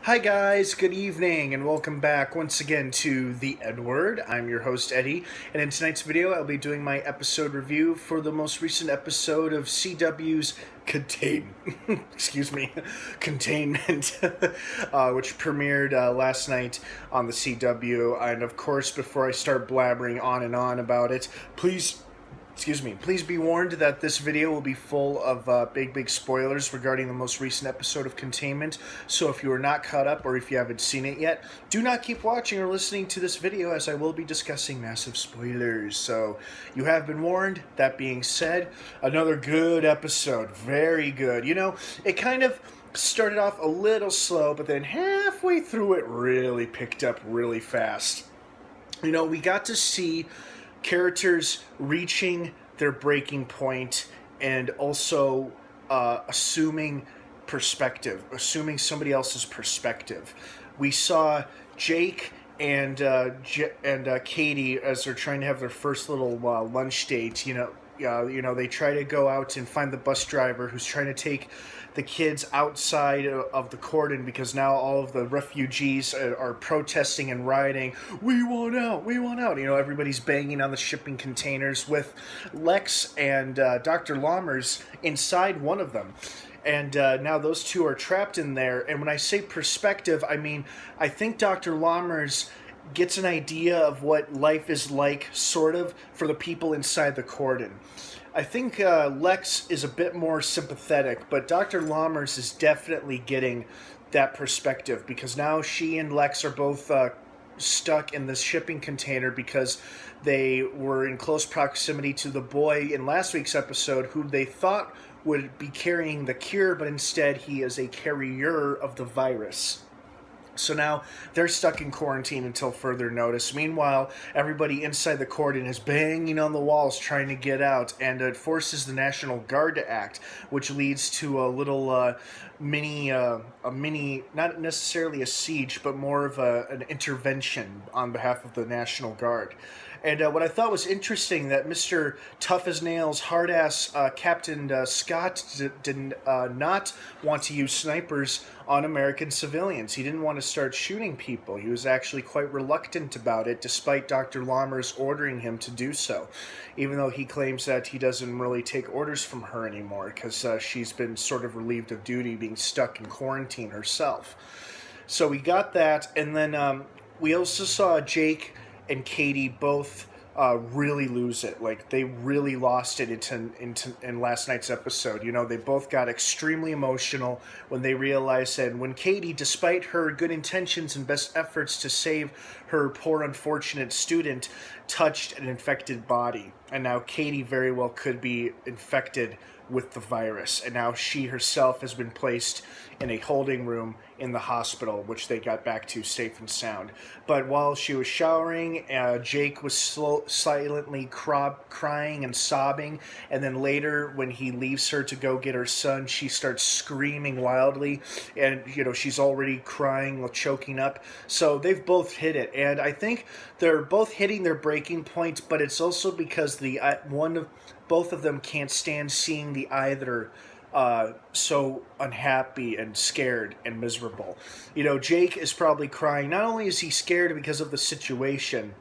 Hi guys, good evening, and welcome back once again to the EdWord. I'm your host Eddie, and in tonight's video I'll be doing my episode review for the most recent episode of CW's Containment, which premiered last night on the CW. And of course, before I start blabbering on and on about it, please be warned that this video will be full of big spoilers regarding the most recent episode of Containment. So if you are not caught up or if you haven't seen it yet, do not keep watching or listening to this video as I will be discussing massive spoilers. So you have been warned. That being said, another good episode. Very good. You know, it kind of started off a little slow, but then halfway through it really picked up really fast. You know, we got to see characters reaching their breaking point and also assuming somebody else's perspective. We saw Jake and Katie as they're trying to have their first little lunch date. They try to go out and find the bus driver who's trying to take the kids outside of the cordon because now all of the refugees are protesting and rioting. We want out, we want out. You know, everybody's banging on the shipping containers with Lex and Dr. Lammers inside one of them. And now those two are trapped in there. And when I say perspective, I mean, I think Dr. Lammers gets an idea of what life is like, sort of, for the people inside the cordon. I think Lex is a bit more sympathetic, but Dr. Lammers is definitely getting that perspective because now she and Lex are both stuck in this shipping container because they were in close proximity to the boy in last week's episode who they thought would be carrying the cure, but instead he is a carrier of the virus. So now they're stuck in quarantine until further notice. Meanwhile, everybody inside the cordon is banging on the walls trying to get out, and it forces the National Guard to act, which leads to a little mini, not necessarily a siege, but more of an intervention on behalf of the National Guard. And what I thought was interesting that Mr. Tough as Nails, hard-ass Captain Scott did not want to use snipers on American civilians. He didn't want to start shooting people. He was actually quite reluctant about it, despite Dr. Lammers ordering him to do so, even though he claims that he doesn't really take orders from her anymore because she's been sort of relieved of duty being stuck in quarantine herself. So we got that, and then we also saw Jake and Katie both really lose it. Like, they really lost it in last night's episode. You know, they both got extremely emotional when they realized that when Katie, despite her good intentions and best efforts to save her poor unfortunate student, touched an infected body. And now Katie very well could be infected with the virus. And now she herself has been placed in a holding room in the hospital, which they got back to safe and sound. But while she was showering, Jake was silently crying and sobbing. And then later, when he leaves her to go get her son, she starts screaming wildly. And, you know, she's already crying, choking up. So they've both hit it. And I think they're both hitting their breaking point, but it's also because both of them can't stand seeing the either so unhappy and scared and miserable. You know, Jake is probably crying. Not only is he scared because of the situation,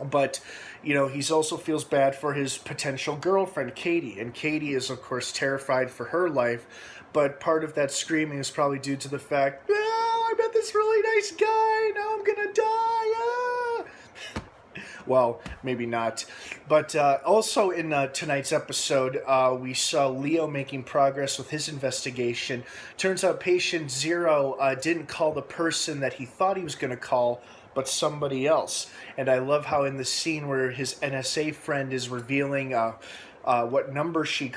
but, you know, he also feels bad for his potential girlfriend, Katie. And Katie is, of course, terrified for her life. But part of that screaming is probably due to the fact, oh, I met this really nice guy. Now I'm going to die. Ah! Well, maybe not. But also in tonight's episode, we saw Leo making progress with his investigation. Turns out patient Zero didn't call the person that he thought he was going to call, but somebody else. And I love how in the scene where his NSA friend is revealing what number he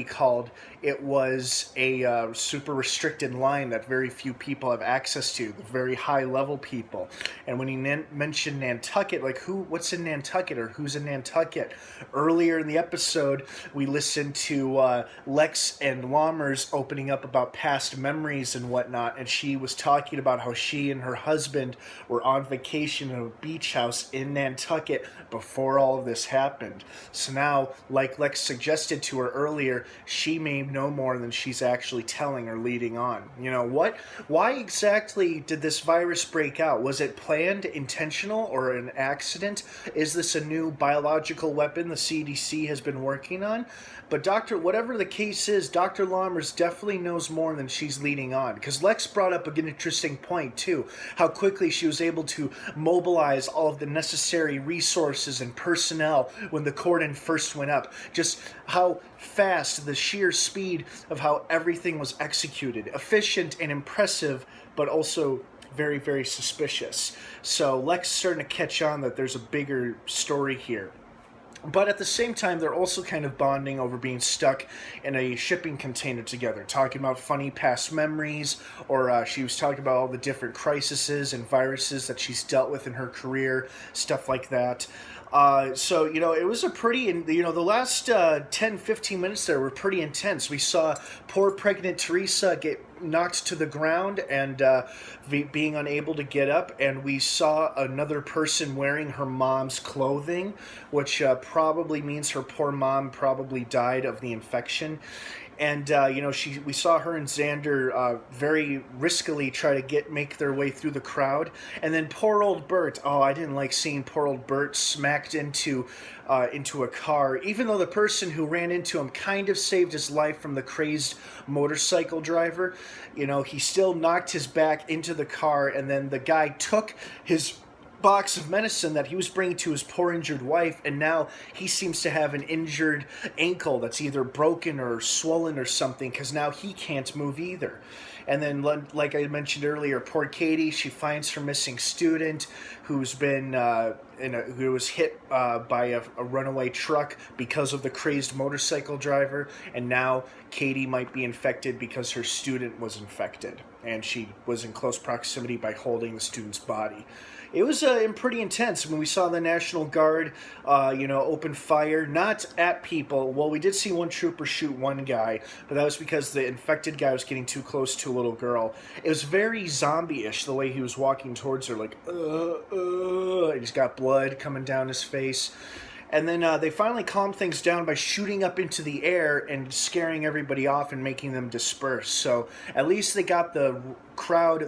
called, it was a super restricted line that very few people have access to, the very high-level people. And when he mentioned Nantucket, like, what's in Nantucket, or who's in Nantucket? Earlier in the episode, we listened to Lex and Lammers opening up about past memories and whatnot, and she was talking about how she and her husband were on vacation in a beach house in Nantucket before all of this happened. So now like Lex suggested to her earlier, she may know more than she's actually telling or leading on. You know, why exactly did this virus break out? Was it planned, intentional, or an accident? Is this a new biological weapon the CDC has been working on? But whatever the case is, Dr. Lammers definitely knows more than she's leading on. Because Lex brought up an interesting point, too. How quickly she was able to mobilize all of the necessary resources and personnel when the cordon first went up. Just how fast, the sheer speed of how everything was executed. Efficient and impressive, but also very, very suspicious. So Lex is starting to catch on that there's a bigger story here. But at the same time, they're also kind of bonding over being stuck in a shipping container together, talking about funny past memories, or she was talking about all the different crises and viruses that she's dealt with in her career, stuff like that. So, you know, it was a pretty, you know, the last 10, 15 minutes there were pretty intense. We saw poor pregnant Teresa get knocked to the ground and being unable to get up, and we saw another person wearing her mom's clothing, which probably means her poor mom probably died of the infection. And you know, we saw her and Xander very riskily try to make their way through the crowd, and then poor old Bert. Oh, I didn't like seeing poor old Bert smacked into a car, even though the person who ran into him kind of saved his life from the crazed motorcycle driver. You know, he still knocked his back into the car, and then the guy took his box of medicine that he was bringing to his poor injured wife, and now he seems to have an injured ankle that's either broken or swollen or something, because now he can't move either. And then, like I mentioned earlier, poor Katie, she finds her missing student who's been who was hit by a runaway truck because of the crazed motorcycle driver, and now Katie might be infected because her student was infected, and she was in close proximity by holding the student's body. It was pretty intense when we saw the National Guard, you know, open fire, not at people. Well, we did see one trooper shoot one guy, but that was because the infected guy was getting too close to a little girl. It was very zombie-ish the way he was walking towards her, like, and he's got blood coming down his face. And then they finally calmed things down by shooting up into the air and scaring everybody off and making them disperse. So at least they got the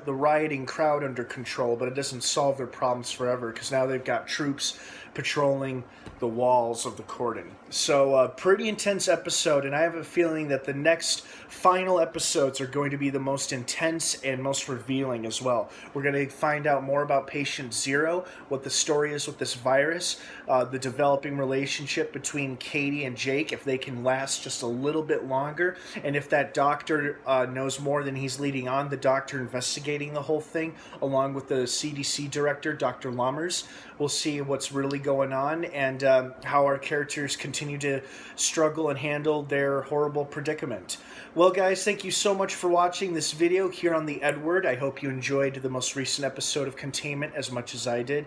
rioting crowd under control, but it doesn't solve their problems forever, because now they've got troops patrolling the walls of the cordon. So pretty intense episode, and I have a feeling that the next final episodes are going to be the most intense and most revealing as well. We're going to find out more about Patient Zero, what the story is with this virus, the developing relationship between Katie and Jake, if they can last just a little bit longer, and if that doctor knows more than he's leading on, the doctor investigating the whole thing, along with the CDC director, Dr. Lammers. We'll see what's really going on, and how our characters continue to struggle and handle their horrible predicament. Well, guys, thank you so much for watching this video here on the EdWord. I hope you enjoyed the most recent episode of Containment as much as I did.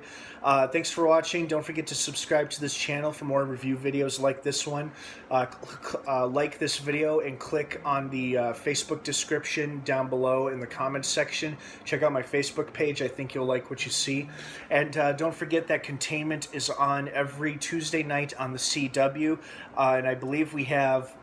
Thanks for watching. Don't forget to subscribe to this channel for more review videos like this one. Like this video and click on the Facebook description down below in the comments section. Check out my Facebook page. I think you'll like what you see. And don't forget that Containment is on every Tuesday night on the CW. And I believe we have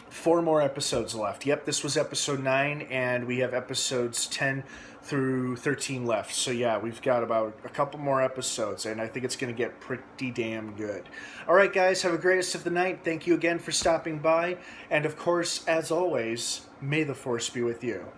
4 more episodes left. Yep, this was episode 9, and we have episodes 10 through 13 left. So yeah, we've got about a couple more episodes, and I think it's going to get pretty damn good. All right, guys, have a great rest of the night. Thank you again for stopping by, and of course, as always, may the Force be with you.